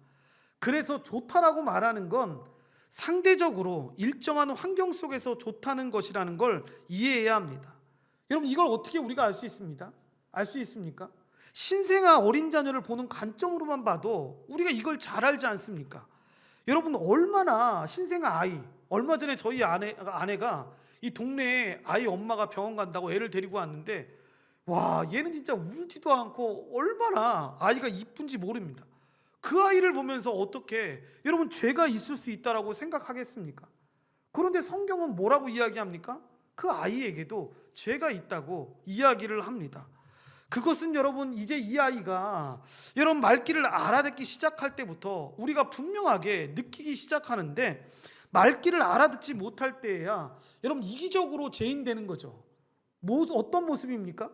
그래서 좋다라고 말하는 건 상대적으로 일정한 환경 속에서 좋다는 것이라는 걸 이해해야 합니다. 여러분 이걸 어떻게 우리가 알 수 있습니다? 알 수 있습니까? 신생아 어린 자녀를 보는 관점으로만 봐도 우리가 이걸 잘 알지 않습니까? 여러분 얼마나 신생아 아이, 얼마 전에 저희 아내가 이 동네에 아이 엄마가 병원 간다고 애를 데리고 왔는데, 와 얘는 진짜 울지도 않고 얼마나 아이가 이쁜지 모릅니다. 그 아이를 보면서 어떻게 여러분 죄가 있을 수 있다라고 생각하겠습니까? 그런데 성경은 뭐라고 이야기합니까? 그 아이에게도 죄가 있다고 이야기를 합니다. 그것은 여러분 이제 이 아이가 여러분 말귀를 알아듣기 시작할 때부터 우리가 분명하게 느끼기 시작하는데, 말귀를 알아듣지 못할 때에야 여러분 이기적으로 죄인 되는 거죠. 어떤 모습입니까?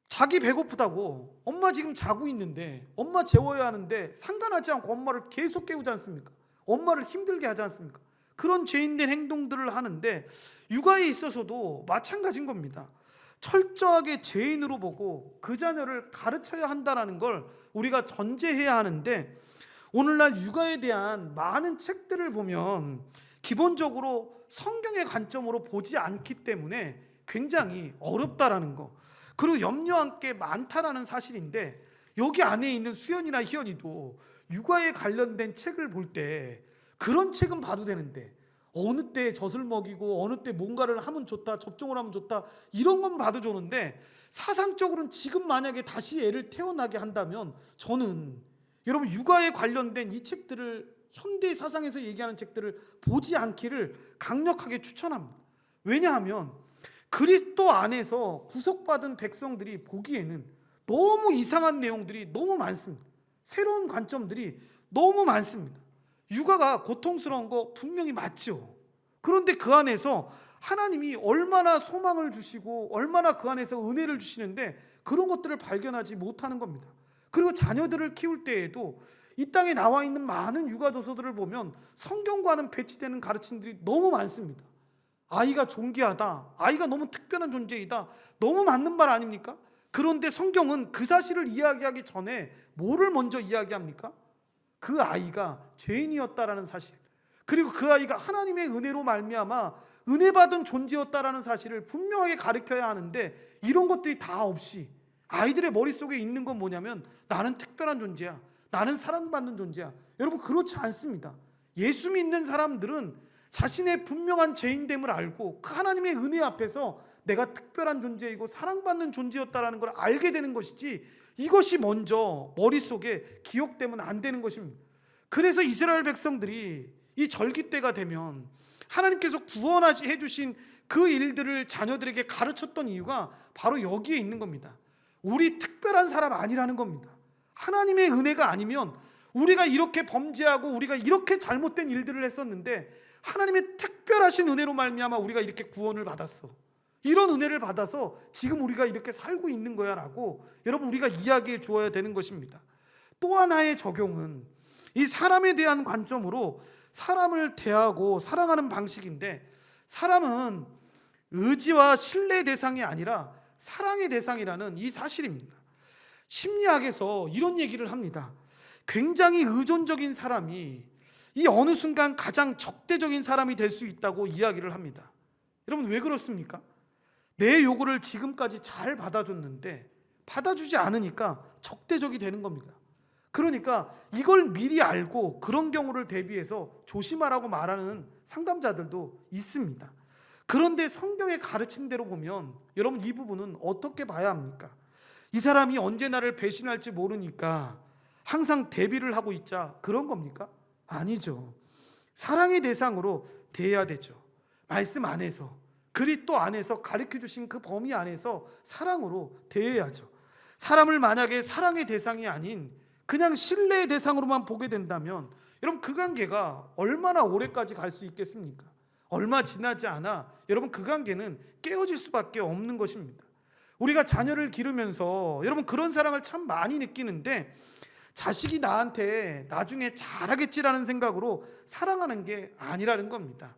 자기 배고프다고 엄마 지금 자고 있는데 엄마 재워야 하는데 상관하지 않고 엄마를 계속 깨우지 않습니까? 엄마를 힘들게 하지 않습니까? 그런 죄인된 행동들을 하는데, 육아에 있어서도 마찬가지인 겁니다. 철저하게 죄인으로 보고 그 자녀를 가르쳐야 한다는 걸 우리가 전제해야 하는데, 오늘날 육아에 대한 많은 책들을 보면 기본적으로 성경의 관점으로 보지 않기 때문에 굉장히 어렵다라는 거, 그리고 염려한 게 많다라는 사실인데, 여기 안에 있는 수연이나 희연이도 육아에 관련된 책을 볼 때 그런 책은 봐도 되는데, 어느 때 젖을 먹이고 어느 때 뭔가를 하면 좋다, 접종을 하면 좋다, 이런 건 봐도 좋은데, 사상적으로는 지금 만약에 다시 애를 태어나게 한다면 저는 여러분 육아에 관련된 이 책들을, 현대 사상에서 얘기하는 책들을 보지 않기를 강력하게 추천합니다. 왜냐하면 그리스도 안에서 구속받은 백성들이 보기에는 너무 이상한 내용들이 너무 많습니다. 새로운 관점들이 너무 많습니다. 육아가 고통스러운 거 분명히 맞죠. 그런데 그 안에서 하나님이 얼마나 소망을 주시고 얼마나 그 안에서 은혜를 주시는데 그런 것들을 발견하지 못하는 겁니다. 그리고 자녀들을 키울 때에도 이 땅에 나와 있는 많은 육아 도서들을 보면 성경과는 배치되는 가르침들이 너무 많습니다. 아이가 존귀하다, 아이가 너무 특별한 존재이다, 너무 맞는 말 아닙니까? 그런데 성경은 그 사실을 이야기하기 전에 뭐를 먼저 이야기합니까? 그 아이가 죄인이었다라는 사실, 그리고 그 아이가 하나님의 은혜로 말미암아 은혜 받은 존재였다라는 사실을 분명하게 가르쳐야 하는데, 이런 것들이 다 없이 아이들의 머릿속에 있는 건 뭐냐면 나는 특별한 존재야, 나는 사랑받는 존재야. 여러분 그렇지 않습니다. 예수 믿는 사람들은 자신의 분명한 죄인됨을 알고 그 하나님의 은혜 앞에서 내가 특별한 존재이고 사랑받는 존재였다라는 걸 알게 되는 것이지, 이것이 먼저 머릿속에 기억되면 안 되는 것입니다. 그래서 이스라엘 백성들이 이 절기 때가 되면 하나님께서 구원해 주신 그 일들을 자녀들에게 가르쳤던 이유가 바로 여기에 있는 겁니다. 우리 특별한 사람 아니라는 겁니다. 하나님의 은혜가 아니면 우리가 이렇게 범죄하고 우리가 이렇게 잘못된 일들을 했었는데 하나님의 특별하신 은혜로 말미암아 우리가 이렇게 구원을 받았어, 이런 은혜를 받아서 지금 우리가 이렇게 살고 있는 거야 라고 여러분 우리가 이야기해 주어야 되는 것입니다. 또 하나의 적용은 이 사람에 대한 관점으로 사람을 대하고 사랑하는 방식인데, 사람은 의지와 신뢰 대상이 아니라 사랑의 대상이라는 이 사실입니다. 심리학에서 이런 얘기를 합니다. 굉장히 의존적인 사람이 이 어느 순간 가장 적대적인 사람이 될 수 있다고 이야기를 합니다. 여러분 왜 그렇습니까? 내 요구를 지금까지 잘 받아줬는데 받아주지 않으니까 적대적이 되는 겁니다. 그러니까 이걸 미리 알고 그런 경우를 대비해서 조심하라고 말하는 상담자들도 있습니다. 그런데 성경의 가르친 대로 보면 여러분 이 부분은 어떻게 봐야 합니까? 이 사람이 언제 나를 배신할지 모르니까 항상 대비를 하고 있자, 그런 겁니까? 아니죠. 사랑의 대상으로 대해야 되죠. 말씀 안에서, 그리스도 안에서 가르쳐 주신 그 범위 안에서 사랑으로 대해야죠. 사람을 만약에 사랑의 대상이 아닌 그냥 신뢰의 대상으로만 보게 된다면 여러분 그 관계가 얼마나 오래까지 갈 수 있겠습니까? 얼마 지나지 않아 여러분 그 관계는 깨어질 수밖에 없는 것입니다. 우리가 자녀를 기르면서 여러분 그런 사랑을 참 많이 느끼는데, 자식이 나한테 나중에 잘하겠지라는 생각으로 사랑하는 게 아니라는 겁니다.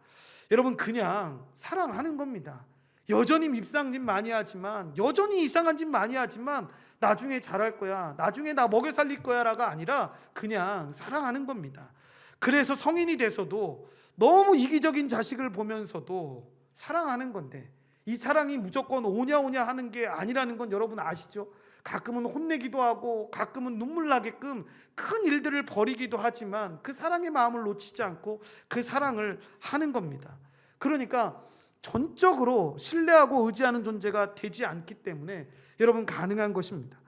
여러분 그냥 사랑하는 겁니다. 여전히 밉상 짓 많이 하지만, 여전히 이상한 짓 많이 하지만 나중에 잘할 거야, 나중에 나 먹여 살릴 거야라가 아니라 그냥 사랑하는 겁니다. 그래서 성인이 돼서도 너무 이기적인 자식을 보면서도 사랑하는 건데, 이 사랑이 무조건 오냐 오냐 하는 게 아니라는 건 여러분 아시죠? 가끔은 혼내기도 하고 가끔은 눈물 나게끔 큰 일들을 벌이기도 하지만 그 사랑의 마음을 놓치지 않고 그 사랑을 하는 겁니다. 그러니까 전적으로 신뢰하고 의지하는 존재가 되지 않기 때문에 여러분 가능한 것입니다.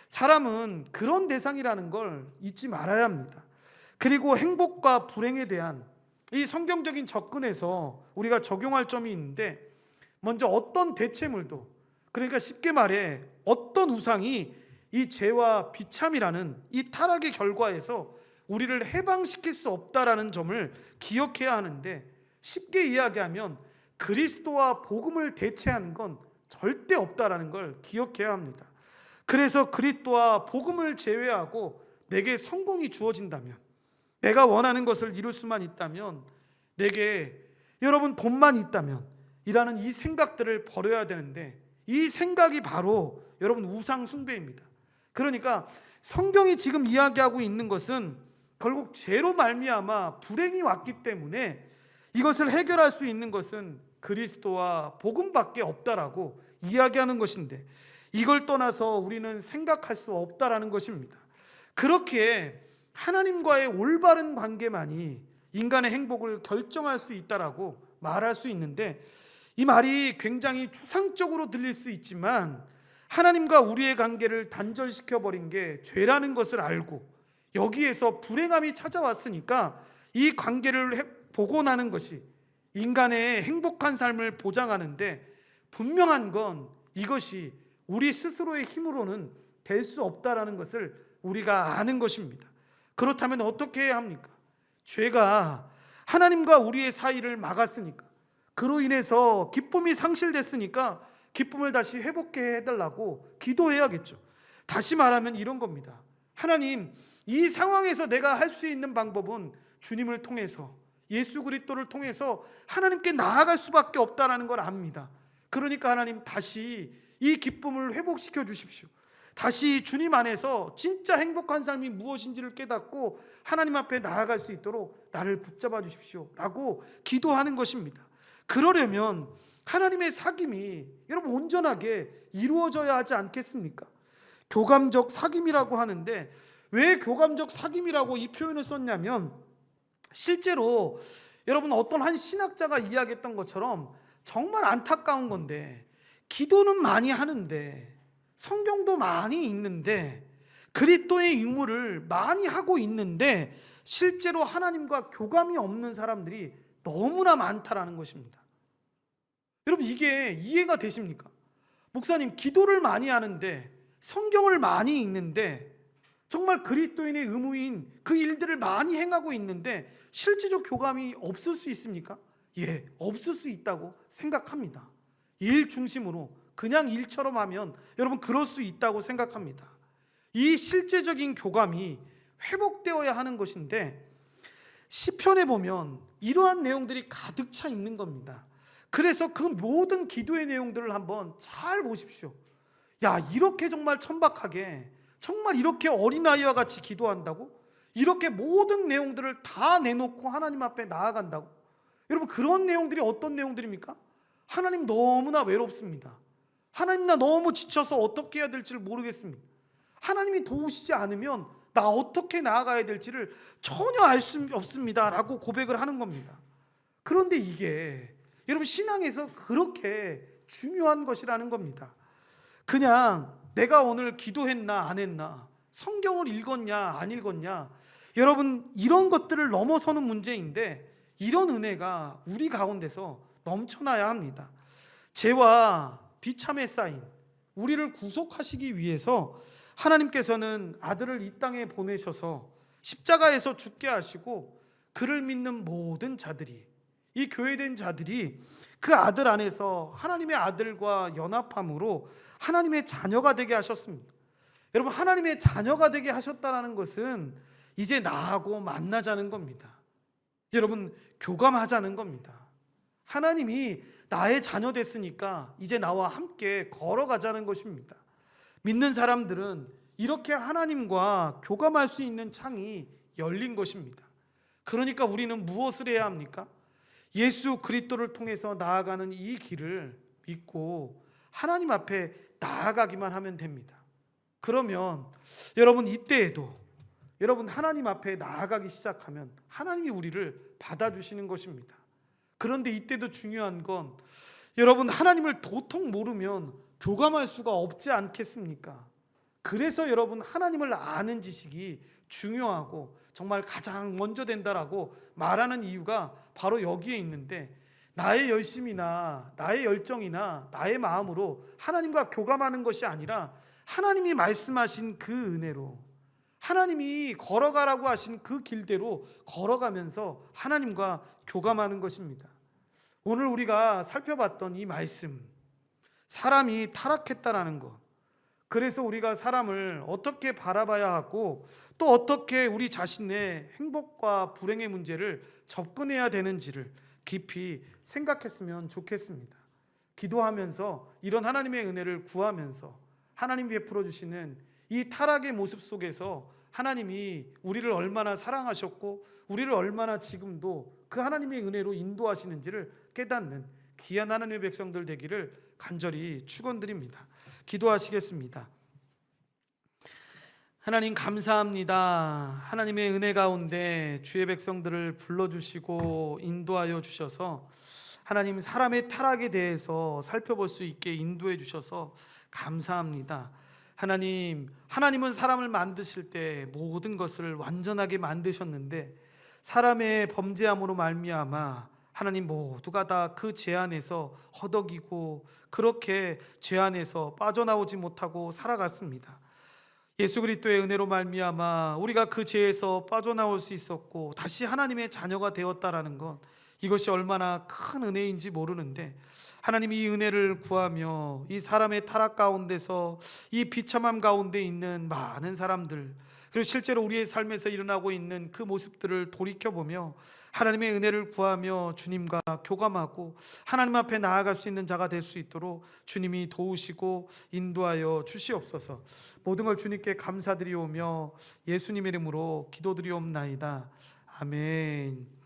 사람은 그런 대상이라는 걸 잊지 말아야 합니다. 그리고 행복과 불행에 대한 이 성경적인 접근에서 우리가 적용할 점이 있는데, 먼저 어떤 대체물도, 그러니까 쉽게 말해 어떤 우상이 이 죄와 비참이라는 이 타락의 결과에서 우리를 해방시킬 수 없다라는 점을 기억해야 하는데, 쉽게 이야기하면 그리스도와 복음을 대체하는 건 절대 없다라는 걸 기억해야 합니다. 그래서 그리스도와 복음을 제외하고 내게 성공이 주어진다면, 내가 원하는 것을 이룰 수만 있다면, 내게 여러분 돈만 있다면 이라는 이 생각들을 버려야 되는데, 이 생각이 바로 여러분 우상 숭배입니다. 그러니까 성경이 지금 이야기하고 있는 것은 결국 죄로 말미암아 불행이 왔기 때문에 이것을 해결할 수 있는 것은 그리스도와 복음밖에 없다라고 이야기하는 것인데, 이걸 떠나서 우리는 생각할 수 없다라는 것입니다. 그렇게 하나님과의 올바른 관계만이 인간의 행복을 결정할 수 있다라고 말할 수 있는데, 이 말이 굉장히 추상적으로 들릴 수 있지만 하나님과 우리의 관계를 단절시켜버린 게 죄라는 것을 알고 여기에서 불행함이 찾아왔으니까 이 관계를 복원하는 것이 인간의 행복한 삶을 보장하는데, 분명한 건 이것이 우리 스스로의 힘으로는 될 수 없다라는 것을 우리가 아는 것입니다. 그렇다면 어떻게 해야 합니까? 죄가 하나님과 우리의 사이를 막았으니까, 그로 인해서 기쁨이 상실됐으니까 기쁨을 다시 회복해 해달라고 기도해야겠죠. 다시 말하면 이런 겁니다. 하나님, 이 상황에서 내가 할 수 있는 방법은 주님을 통해서, 예수 그리스도를 통해서 하나님께 나아갈 수밖에 없다는 걸 압니다. 그러니까 하나님 다시 이 기쁨을 회복시켜 주십시오. 다시 주님 안에서 진짜 행복한 삶이 무엇인지를 깨닫고 하나님 앞에 나아갈 수 있도록 나를 붙잡아 주십시오 라고 기도하는 것입니다. 그러려면 하나님의 사귐이 여러분 온전하게 이루어져야 하지 않겠습니까? 교감적 사귐이라고 하는데, 왜 교감적 사귐이라고 이 표현을 썼냐면, 실제로 여러분 어떤 한 신학자가 이야기했던 것처럼 정말 안타까운 건데, 기도는 많이 하는데 성경도 많이 읽는데 그리스도의 의무를 많이 하고 있는데 실제로 하나님과 교감이 없는 사람들이 너무나 많다라는 것입니다. 여러분 이게 이해가 되십니까? 목사님, 기도를 많이 하는데 성경을 많이 읽는데 정말 그리스도인의 의무인 그 일들을 많이 행하고 있는데 실제적 교감이 없을 수 있습니까? 예, 없을 수 있다고 생각합니다. 일 중심으로 그냥 일처럼 하면 여러분 그럴 수 있다고 생각합니다. 이 실제적인 교감이 회복되어야 하는 것인데, 시편에 보면 이러한 내용들이 가득 차 있는 겁니다. 그래서 그 모든 기도의 내용들을 한번 잘 보십시오. 야, 이렇게 정말 천박하게, 정말 이렇게 어린아이와 같이 기도한다고? 이렇게 모든 내용들을 다 내놓고 하나님 앞에 나아간다고? 여러분 그런 내용들이 어떤 내용들입니까? 하나님 너무나 외롭습니다. 하나님 나 너무 지쳐서 어떻게 해야 될지를 모르겠습니다. 하나님이 도우시지 않으면 나 어떻게 나아가야 될지를 전혀 알 수 없습니다 라고 고백을 하는 겁니다. 그런데 이게 여러분 신앙에서 그렇게 중요한 것이라는 겁니다. 그냥 내가 오늘 기도했나 안 했나, 성경을 읽었냐 안 읽었냐, 여러분 이런 것들을 넘어서는 문제인데 이런 은혜가 우리 가운데서 넘쳐나야 합니다. 죄와 비참에 쌓인 우리를 구속하시기 위해서 하나님께서는 아들을 이 땅에 보내셔서 십자가에서 죽게 하시고, 그를 믿는 모든 자들이, 이 교회된 자들이 그 아들 안에서 하나님의 아들과 연합함으로 하나님의 자녀가 되게 하셨습니다. 여러분 하나님의 자녀가 되게 하셨다는 것은 이제 나하고 만나자는 겁니다. 여러분 교감하자는 겁니다. 하나님이 나의 자녀 됐으니까 이제 나와 함께 걸어가자는 것입니다. 믿는 사람들은 이렇게 하나님과 교감할 수 있는 창이 열린 것입니다. 그러니까 우리는 무엇을 해야 합니까? 예수 그리스도를 통해서 나아가는 이 길을 믿고 하나님 앞에 나아가기만 하면 됩니다. 그러면 여러분 이때에도 여러분 하나님 앞에 나아가기 시작하면 하나님이 우리를 받아주시는 것입니다. 그런데 이때도 중요한 건 여러분 하나님을 도통 모르면 교감할 수가 없지 않겠습니까? 그래서 여러분 하나님을 아는 지식이 중요하고 정말 가장 먼저 된다라고 말하는 이유가 바로 여기에 있는데, 나의 열심이나 나의 열정이나 나의 마음으로 하나님과 교감하는 것이 아니라 하나님이 말씀하신 그 은혜로, 하나님이 걸어가라고 하신 그 길대로 걸어가면서 하나님과 교감하는 것입니다. 오늘 우리가 살펴봤던 이 말씀, 사람이 타락했다라는 것, 그래서 우리가 사람을 어떻게 바라봐야 하고 또 어떻게 우리 자신의 행복과 불행의 문제를 접근해야 되는지를 깊이 생각했으면 좋겠습니다. 기도하면서 이런 하나님의 은혜를 구하면서 하나님 베풀어 주시는 이 타락의 모습 속에서 하나님이 우리를 얼마나 사랑하셨고 우리를 얼마나 지금도 그 하나님의 은혜로 인도하시는지를 깨닫는 귀한 하나님의 백성들 되기를 간절히 축원드립니다. 기도하시겠습니다. 하나님 감사합니다. 하나님의 은혜 가운데 주의 백성들을 불러주시고 인도하여 주셔서 하나님 사람의 타락에 대해서 살펴볼 수 있게 인도해 주셔서 감사합니다. 하나님은 사람을 만드실 때 모든 것을 완전하게 만드셨는데 사람의 범죄함으로 말미암아 하나님 모두가 다 그 죄 안에서 허덕이고 그렇게 죄 안에서 빠져나오지 못하고 살아갔습니다. 예수 그리스도의 은혜로 말미암아 우리가 그 죄에서 빠져나올 수 있었고 다시 하나님의 자녀가 되었다라는 것, 이것이 얼마나 큰 은혜인지 모르는데 하나님이 이 은혜를 구하며 이 사람의 타락 가운데서 이 비참함 가운데 있는 많은 사람들, 그리고 실제로 우리의 삶에서 일어나고 있는 그 모습들을 돌이켜보며 하나님의 은혜를 구하며 주님과 교감하고 하나님 앞에 나아갈 수 있는 자가 될 수 있도록 주님이 도우시고 인도하여 주시옵소서. 모든 걸 주님께 감사드리오며 예수님의 이름으로 기도드리옵나이다. 아멘.